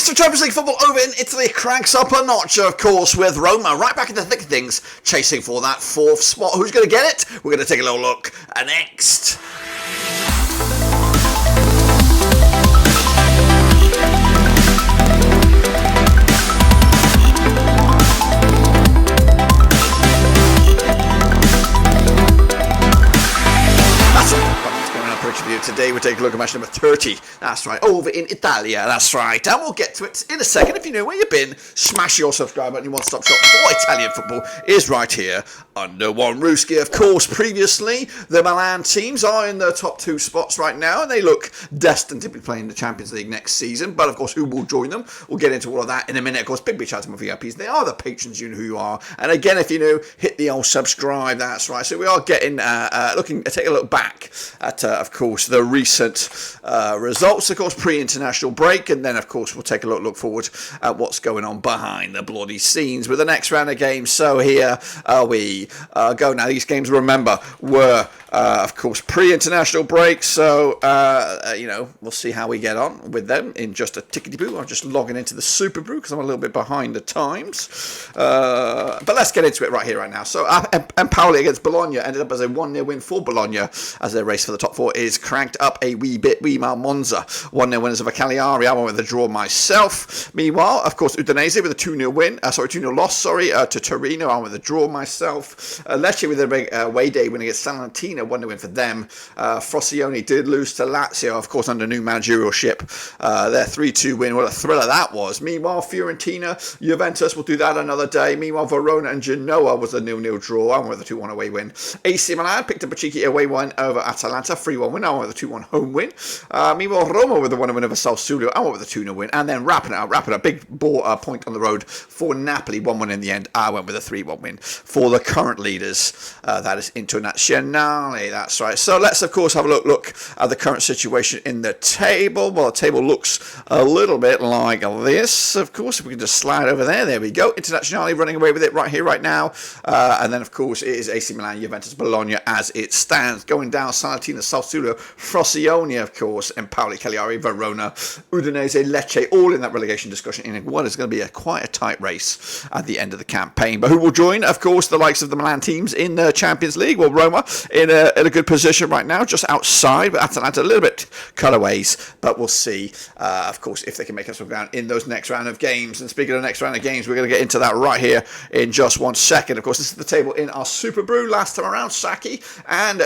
taste of Champions League football over in Italy cranks up a notch, of course, with Roma right back in the thick of things, chasing for that fourth spot. Who's going to get it? We're going to take a little look next. Today we take a look at match number 30, that's right, over in Italia, that's right, and we'll get to it in a second. If you know where you've been, smash your subscribe button. Your one-stop shop for Italian football is right here under one Ruski. Of course, previously, the Milan teams are in the top two spots right now, and they look destined to be playing the Champions League next season, but of course, who will join them? We'll get into all of that in a minute. Of course, big shout out to my VIPs. They are the patrons, you know who you are, and again, if you know, hit the old subscribe, that's right. So we are getting, take a look back at, of course, the recent results, of course, pre-international break, and then of course we'll take a look forward at what's going on behind the bloody scenes with the next round of games. So here we go. Now these games, remember, were of course pre-international break, so we'll see how we get on with them in just a tickety-boo. I'm just logging into the Super Brew because I'm a little bit behind the times, but let's get into it right here, right now. So Empoli against Bologna ended up as a 1-0 win for Bologna as their race for the top four is cranked up a wee bit. Meanwhile, Monza 1-0 winners of a Cagliari. I went with a draw myself. Meanwhile, of course, Udinese with a 2-0 win. 2-0 loss. To Torino. I went with a draw myself. Lecce with a big away day win against Salernitana. 1-0 win for them. Frosinone did lose to Lazio, of course, under new managerialship. Their 3-2 win. What a thriller that was. Meanwhile, Fiorentina, Juventus, we'll do that another day. Meanwhile, Verona and Genoa was a 0-0 draw. I went with a 2-1 away win. AC Milan picked up a cheeky away win over Atalanta. 3-1 win. I went with a 2-1 home win. Meanwhile, Roma with a 1-0 win over Sassuolo. I went with a 2-0 win. And then wrapping up, big point on the road for Napoli. 1-1 in the end. I went with a 3-1 win for the current leaders. That is Internazionale. That's right. So let's, of course, have a look at the current situation in the table. Well, the table looks a little bit like this. Of course, if we can just slide over there. There we go. Internazionale running away with it right here, right now. And then, of course, it is AC Milan, Juventus, Bologna as it stands. Going down, Salernitana, Sassuolo, Frosinone, of course, Empoli, Cagliari, Verona, Udinese, Lecce, all in that relegation discussion in what is going to be quite a tight race at the end of the campaign. But who will join? Of course, the likes of the Milan teams in the Champions League. Well, Roma in a good position right now, just outside, but Atalanta a little bit cutaways. But we'll see, of course, if they can make up some ground in those next round of games. And speaking of the next round of games, we're going to get into that right here in just 1 second. Of course, this is the table in our Super Brew. Last time around, Saki and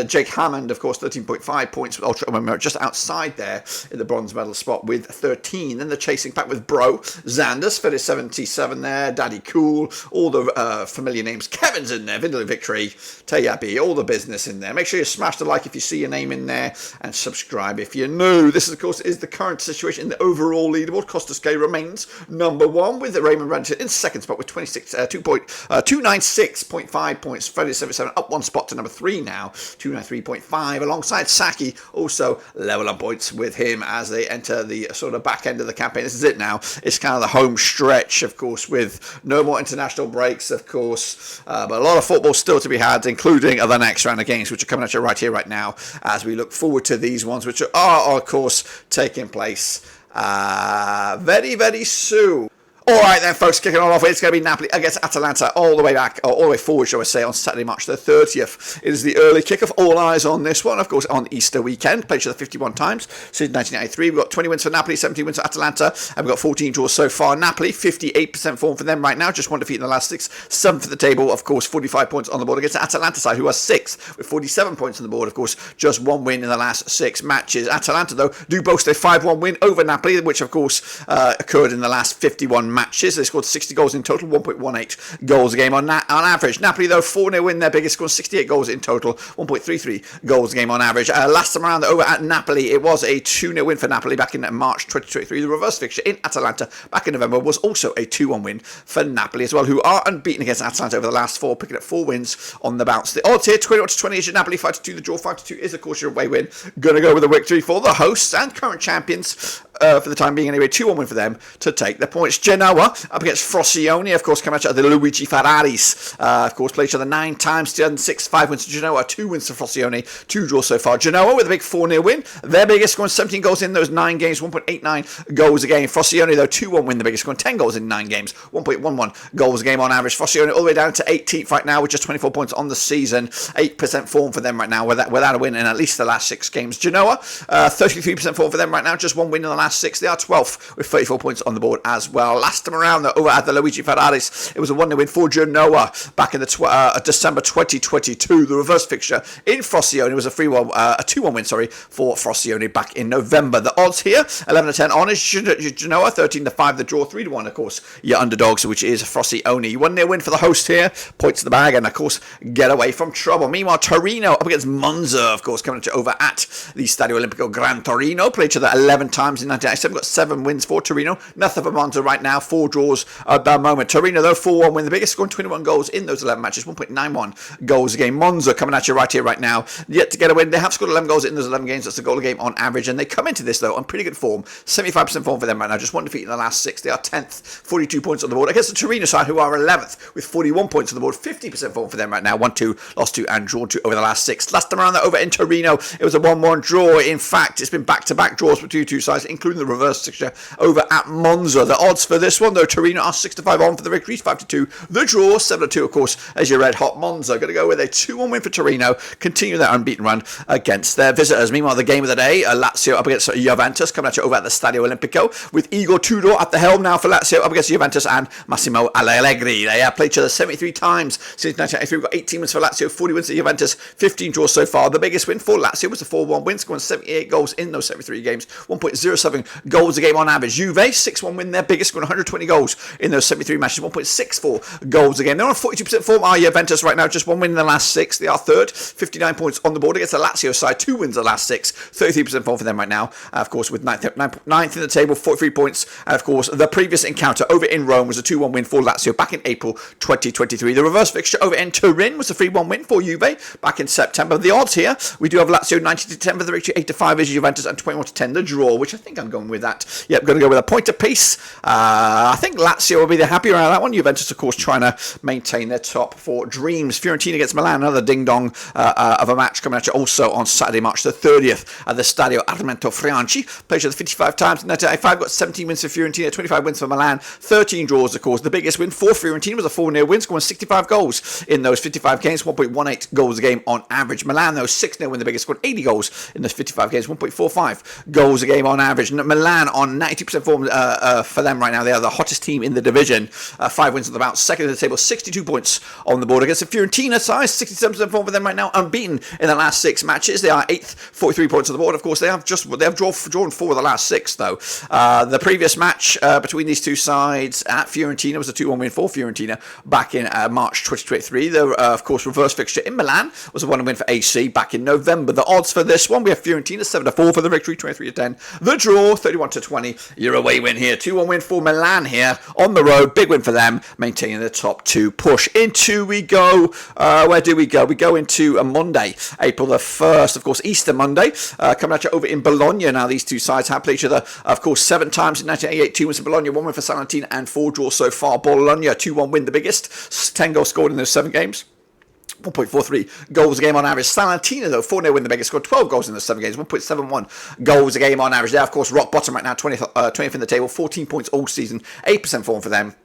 Jake Hammond, of course, 13.5 points with Ultra just outside there in the bronze medal spot with 13. Then the chasing pack with Bro, Zanders, finished 77 there, Daddy Cool, all the familiar names. Kevin's in there, Vindaloo Victory, Tayabi, all the business in there. Make sure you smash the like if you see your name in there and subscribe if you're new. This, of course, is the current situation in the overall leaderboard. Costas K remains number one with Raymond Rancher in second spot with 296.5 points. Freddie 77 up 1 spot to number 3 now, 293.5, alongside Saki, also level up points with him as they enter the sort of back end of the campaign. This is it now. It's kind of the home stretch, of course, with no more international breaks, of course, but a lot of football still to be had, including the next round of games, which are coming at you right here, right now, as we look forward to these ones, which are of course, taking place very, very soon. Alright then, folks, kicking on off, it's going to be Napoli against Atalanta all the way back, or all the way forward, shall I say, on Saturday, March the 30th. It is the early kickoff. All eyes on this one, of course, on Easter weekend. Played each other 51 times since 1993. We've got 20 wins for Napoli, 17 wins for Atalanta, and we've got 14 draws so far. Napoli, 58% form for them right now, just 1 defeat in the last 6. 7th for the table, of course, 45 points on the board against the Atalanta side, who are 6th with 47 points on the board, of course, just 1 win in the last 6 matches. Atalanta, though, do boast a 5-1 win over Napoli, which, of course, occurred in the last 51 matches. They scored 60 goals in total, 1.18 goals a game on average. Napoli, though, 4-0 win, their biggest, scored 68 goals in total, 1.33 goals a game on average. Last time around, over at Napoli, it was a 2-0 win for Napoli back in March 2023. The reverse fixture in Atalanta back in November was also a 2-1 win for Napoli as well, who are unbeaten against Atalanta over the last 4, picking up 4 wins on the bounce. The odds here, 21-20 is your Napoli, 5-2 the draw, 5-2 is, of course, your away win. Going to go with a victory for the hosts and current champions for the time being anyway. 2-1 win for them to take the points. Genoa up against Frosinone, of course, coming out of the Luigi Ferraris. Of course, played each other 9 times, 2006, 5 wins to Genoa, 2 wins to Frosinone, 2 draws so far. Genoa with a big 4-0 win. Their biggest, scoring 17 goals in those 9 games, 1.89 goals a game. Frosinone, though, 2-1 win, the biggest, scoring 10 goals in 9 games, 1.11 goals a game on average. Frosinone all the way down to 18th right now with just 24 points on the season. 8% form for them right now without a win in at least the last 6 games. Genoa, 33% form for them right now, just 1 win in the last 6. They are 12th with 34 points on the board as well. Last time around, though, over at the Luigi Ferraris, it was a 1-0 win for Genoa back in the December 2022. The reverse fixture in Frosinone was a 2-1 win, for Frosinone back in November. The odds here, 11-10 on is Genoa, 13-5 the draw, 3-1, of course, your underdogs, which is Frosinone. 1-0 win for the host here, points to the bag, and of course, get away from trouble. Meanwhile, Torino up against Monza, of course, coming over at the Stadio Olimpico Gran Torino. Played each other 11 times in 1997, got 7 wins for Torino. Nothing for Monza right now, 4 draws at the moment. Torino, though, 4-1 win, the biggest, scoring 21 goals in those 11 matches, 1.91 goals a game. Monza coming at you right here, right now, yet to get a win. They have scored 11 goals in those 11 games. That's a goal a game on average, and they come into this, though, on pretty good form. 75% form for them right now, just 1 defeat in the last 6. They are 10th, 42 points on the board, against the Torino side, who are 11th with 41 points on the board. 50% form for them right now, 1-2, lost 2 and drawn 2 over the last 6. Last time around, over in Torino, it was a 1-1 draw. In fact, it's been back-to-back draws between 2 sides, including the reverse fixture over at Monza. The odds for this one, though, Torino are 6-5 on for the victory, 5-2 the draw, 7-2, of course, as your red hot Monza. Going to go with a 2-1 win for Torino, continue their unbeaten run against their visitors. Meanwhile, the game of the day, Lazio up against Juventus, coming at you over at the Stadio Olimpico, with Igor Tudor at the helm now for Lazio up against Juventus and Massimo Allegri. They have played each other 73 times since 1983. We've got 18 wins for Lazio, 40 wins for Juventus, 15 draws so far. The biggest win for Lazio was the 4-1 win, scoring 78 goals in those 73 games, 1.07 goals a game on average. Juve, 6-1 win, their biggest, scoring 120 goals in those 73 matches, 1.64 goals a game. They're on 42% form, are Juventus right now, just 1 win in the last 6. They are 3rd, 59 points on the board against the Lazio side, 2 wins in the last 6, 33% form for them right now, of course, with 9th in the table, 43 points, and of course, the previous encounter over in Rome was a 2-1 win for Lazio back in April 2023. The reverse fixture over in Turin was a 3-1 win for Juve back in September. The odds here, we do have Lazio 90-10 for the victory, 8-5 is Juventus, and 21-10 the draw, which I think I'm going with that. Yep, going to go with a point apiece. I think Lazio will be the happier out of that one. Juventus, of course, trying to maintain their top 4 dreams. Fiorentina against Milan, another ding-dong of a match coming at you also on Saturday, March the 30th at the Stadio Armento Franchi. Played each other 55 times in 1995, got 17 wins for Fiorentina, 25 wins for Milan, 13 draws, of course. The biggest win for Fiorentina was a 4-0 win, scoring 65 goals in those 55 games, 1.18 goals a game on average. Milan, though, 6-0 win, the biggest, scored 80 goals in those 55 games, 1.45 goals a game on average. Milan on 90% form for them right now. They are the hottest team in the division. 5 wins on the bout, 2nd in the table, 62 points on the board against the Fiorentina side, 67% form for them right now, unbeaten in the last 6 matches. They are 8th, 43 points on the board. Of course, they have drawn 4 of the last 6, though. The previous match between these 2 sides at Fiorentina was a 2-1 win for Fiorentina back in March 2023. The, of course, reverse fixture in Milan was a 1-1 win for AC back in November. The odds for this one, we have Fiorentina 7-4 for the victory, 23-10. The draw, 31-20. Your away win here. 2-1 win for Milan here on the road. Big win for them, maintaining the top 2 push. Into we go. Where do we go? We go into Monday, April the 1st. Of course, Easter Monday. Coming at you over in Bologna. Now, these 2 sides have played each other, of course, 7 times in 1988. 2 wins for Bologna, 1 win for Salernitana, and 4 draws so far. Bologna, 2-1 win, the biggest. 10 goals scored in those 7 games. 1.43 goals a game on average. Salernitana, though, 4-0 win, the biggest, scored 12 goals in the 7 games, 1.71 goals a game on average. They're, of course, rock bottom right now, 20th in the table, 14 points all season, 8% form for them.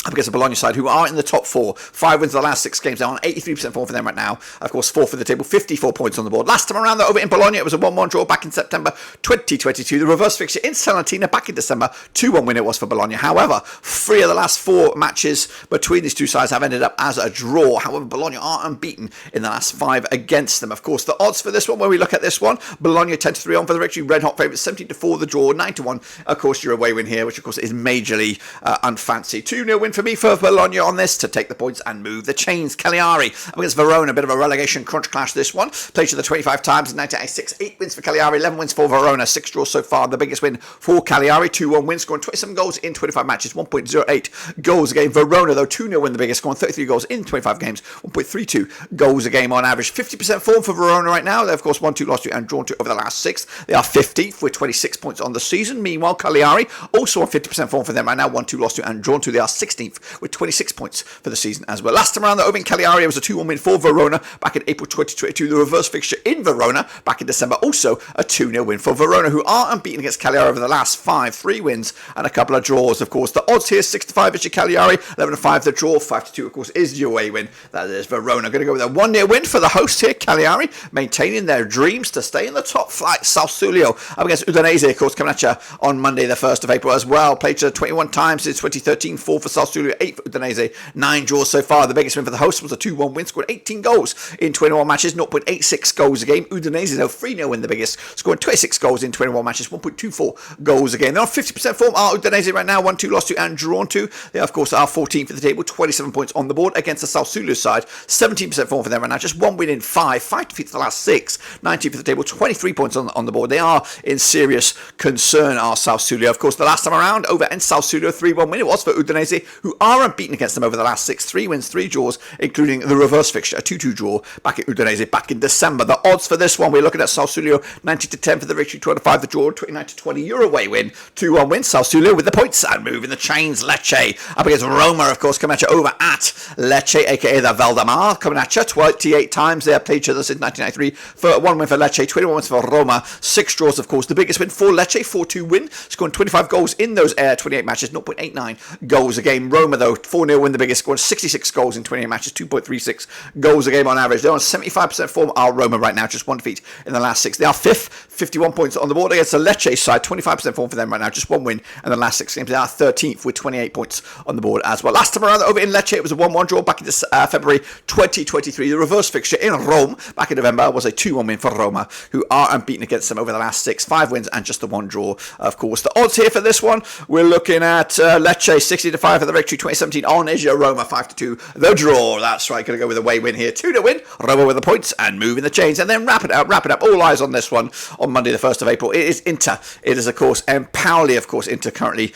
Up against the Bologna side, who are in the top 4. 5 wins in the last 6 games. They're on 83% form for them right now. Of course, 4th for the table, 54 points on the board. Last time around, though, over in Bologna, it was a 1-1 draw back in September 2022. The reverse fixture in Salernitana back in December, 2-1 win it was for Bologna. However, 3 of the last 4 matches between these 2 sides have ended up as a draw. However, Bologna are unbeaten in the last 5 against them. Of course, the odds for this one, when we look at this one, Bologna 10-3 on for the victory. Red hot favourites, 17-4 the draw, 9-1. Of course, your away win here, which of course is majorly unfancy. 2-0 win win for me for Bologna on this to take the points and move the chains. Cagliari up against Verona, a bit of a relegation crunch clash this one. Played to the 25 times in 1986, 8 wins for Cagliari, 11 wins for Verona, 6 draws so far. The biggest win for Cagliari, 2-1 win, scoring 27 goals in 25 matches, 1.08 goals a game. Verona, though, 2-0 win, the biggest, scoring 33 goals in 25 games, 1.32 goals a game on average. 50% form for Verona right now. They've, of course, won 2, lost 2, and drawn 2 over the last 6. They are 50th with 26 points on the season. Meanwhile, Cagliari also on 50% form for them right now, 1, 2, lost 2, and drawn 2. They are 16th with 26 points for the season as well. Last time around, though, over in Cagliari, it was a 2-1 win for Verona back in April 2022. The reverse fixture in Verona back in December, also a 2-0 win for Verona, who are unbeaten against Cagliari over the last 5, 3 wins and a couple of draws. Of course, the odds here, 6-5 is your Cagliari, 11-5 the draw, 5-2, of course, is your away win. That is Verona. Going to go with a 1-0 win for the host here, Cagliari, maintaining their dreams to stay in the top flight. Sassuolo up against Udinese, of course, coming at you on Monday, the 1st of April as well. Played to 21 times since 2013, 4 for Sassuolo, 8 for Udinese, 9 draws so far. The biggest win for the host was a 2-1 win, scored 18 goals in 21 matches, 0.86 goals a game. Udinese, though, 3-0 win, the biggest, scoring 26 goals in 21 matches, 1.24 goals a game. They're on 50% form, are Udinese right now, 1, 2, lost 2, and drawn 2. They, of course, are 14th for the table, 27 points on the board against the Sassuolo side, 17% form for them right now, just 1 win in 5 defeats for the last 6, 19th for the table, 23 points on the board. They are in serious concern, are Sassuolo. Of course, the last time around, over in Sassuolo, 3-1 win it was for Udinese, who are unbeaten against them over the last 6, 3 wins, 3 draws, including the reverse fixture, a 2-2 draw back at Udinese back in December. The odds for this one, we're looking at Sassuolo 90-10 for the victory, 25 the draw, 29-20 euro away win, 2-1 win. Sassuolo with the points and moving the chains. Lecce up against Roma, of course, coming at you over at Lecce, aka the Valdemar, coming at you 28 times. They have played each other since 1993. For 1 win for Lecce, 21 wins for Roma, 6 draws, of course. The biggest win for Lecce, 4-2 win, scoring 25 goals in those 28 matches, 0.89 goals a game. Roma, though, 4-0 win, the biggest, scoring 66 goals in 28 matches, 2.36 goals a game on average. They're on 75% form, are Roma right now, just 1 defeat in the last 6. They are 5th, 51 points on the board against the Lecce side, 25% form for them right now, just 1 win in the last 6 games. They are 13th with 28 points on the board as well. Last time around over in Lecce, it was a 1-1 draw back in February 2023. The reverse fixture in Rome back in November was a 2-1 win for Roma, who are unbeaten against them over the last 6, 5 wins and just the 1 draw, of course. The odds here for this one, we're looking at Lecce 60-5 for the victory, 2017 on Asia, Roma 5-2 the draw. That's right, going to go with a away win here, 2-0 win, Roma with the points and moving the chains, and then wrap it up. All eyes on this one on Monday the 1st of April. It is Inter. It is, of course, Empoli, of course. Inter currently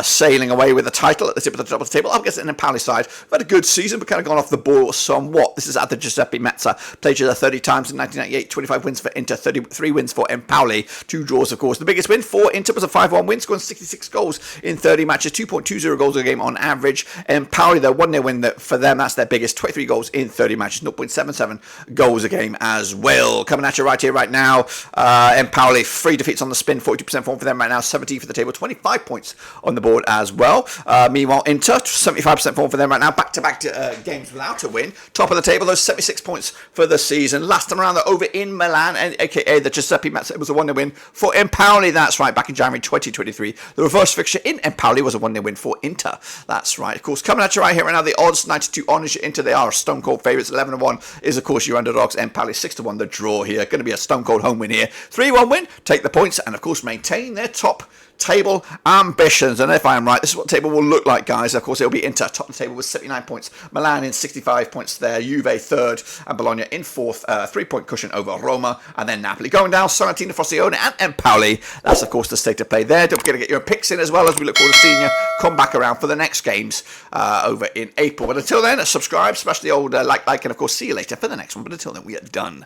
sailing away with the title at the tip of the top of the table. Up against an Empoli side. We've had a good season, but kind of gone off the ball somewhat. This is at the Giuseppe Meazza. Played each other 30 times in 1998. 25 wins for Inter, 33 wins for Empoli. 2 draws, of course. The biggest win for Inter was a 5-1 win, scoring 66 goals in 30 matches, 2.20 goals a game on average. Empoli, though, 1-0 win for them. That's their biggest, 23 goals in 30 matches, 0.77 goals a game as well. Coming at you right here, right now. Empoli, 3 defeats on the spin, 40% form for them right now, 17 for the table, 25 points on the board as well. Meanwhile, Inter, 75% form for them right now, back-to-back games without a win. Top of the table, those 76 points for the season. Last time around, they're over in Milan, aka the Giuseppe Meazza. It was a 1-0 win for Empoli. That's right, back in January 2023. The reverse fixture in Empoli was a 1-0 win for Inter. That's right. Of course, coming at you right here right now, the odds 92 on is your Inter. They are stone cold favourites. 11-1 is, of course, your underdogs. Empoli 6-1 the draw here. Going to be a stone cold home win here. 3-1 win, take the points, and of course maintain their top table ambitions. And if I am right, this is what the table will look like, guys. Of course, it'll be Inter top of the table with 79 points, Milan in 65 points there, Juve third, and Bologna in fourth, 3-point cushion over Roma, and then Napoli going down, Sorrentino, Frosinone and Empoli. That's, of course, the state of play there. Don't forget to get your picks in as well, as we look forward to seeing you come back around for the next games over in April. But until then, subscribe, smash the old like, and of course, see you later for the next one. But until then, we are done.